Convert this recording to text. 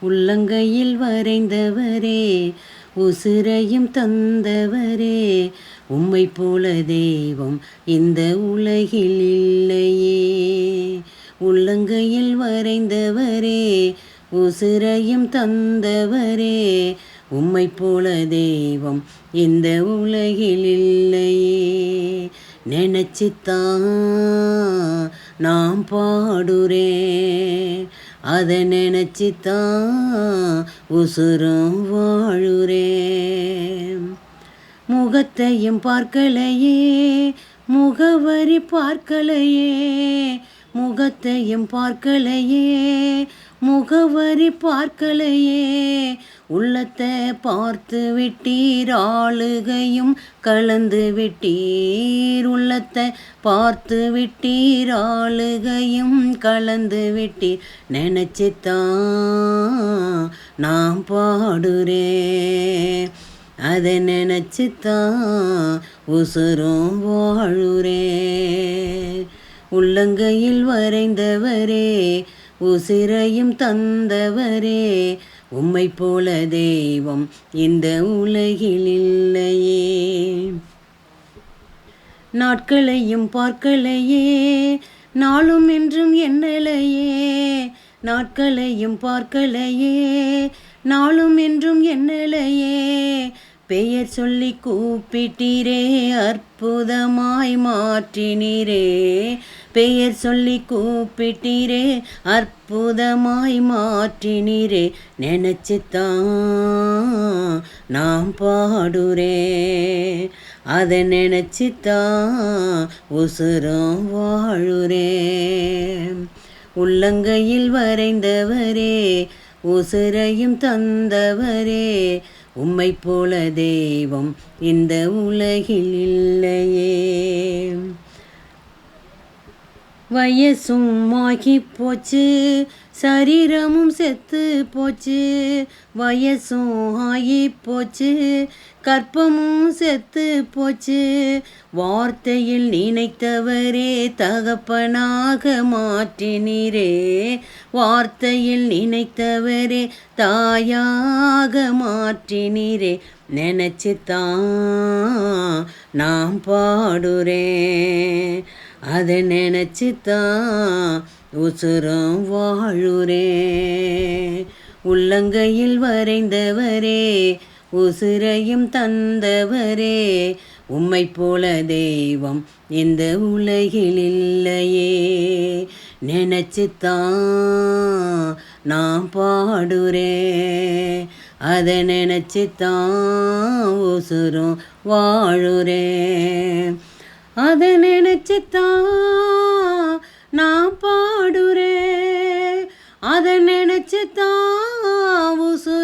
உள்ளங்கையில் வரைந்தவரே, உசிரையும் தந்தவரே, உம்மை போல தெய்வம் இந்த உலகில் இல்லையே. உள்ளங்கையில் வரைந்தவரே, உசிரையும் தந்தவரே, உம்மை போல தெய்வம் இந்த உலகில் இல்லையே. நினைச்சுத்தான் நாம் பாடுறேன், அதை நினைச்சுத்தான் உசுரும் வாழுறேன். முகத்தையும் பார்க்கலையே, முகவரி பார்க்கலையே, முகத்தையும் பார்க்கலையே, முகவரி பார்க்கலையே, உள்ளத்தை பார்த்து விட்டீர், ஆளுகையும் கலந்து விட்டீர். உள்ளத்தை பார்த்து விட்டீர், ஆளுகையும் கலந்து விட்டீர். நினைச்சுத்தான் நாம் பாடுறேன், அதை நினைச்சுத்தான் உசுரும் வாழுறேன். உள்ளங்கையில் வரைந்தவரே, உசிரையும் தந்தவரே, உம்மை போல தெய்வம் இந்த உலகில் இல்லையே. நாட்களையும் பார்க்கலையே, நாளும் என்றும் எண்ணலையே, நாட்களையும் பார்க்கலையே, நாளும் என்றும் எண்ணலையே. பெயர் சொல்லி கூப்பிட்டீரே, அற்புதமாய் மாற்றினீரே. பெயர் சொல்லி கூப்பிட்டீரே, அற்புதமாய் மாற்றினீரே. நினைச்சுத்தான் நாம் பாடுறேன், அதை நினைச்சுத்தான் உசுரும் வாழுறேன். உள்ளங்கையில் வரைந்தவரே, உசிரையும் தந்தவரே, உம்மை போல தெய்வம் இந்த உலகில் இல்லையே. வயசும் ஆகி போச்சு, சரீரமும் செத்து போச்சு. வயசும் ஆகி போச்சு, கற்பமும் செத்து போச்சு. வார்த்தையில் நினைத்தவரே, தகப்பனாக மாற்றினீரே. வார்த்தையில் நினைத்தவரே, தாயாக மாற்றினீரே. நினைச்சுத்தான் நாம் பாடுறேன், அதை நினைச்சுத்தான் உசுரும் வாழுறேன். உள்ளங்கையில் வரைந்தவரே, உசிரையும் தந்தவரே, உம்மை போல தெய்வம் இந்த உலகில் இல்லையே. நினைச்சுத்தான் நாம் பாடுறேன், அதை நினைச்சுத்தான் உசுரும் வாழுறேன். அதை நினைச்சுத்தான் நான் பாடுறேன், அதை நினைச்சுத்தான் உசுரும்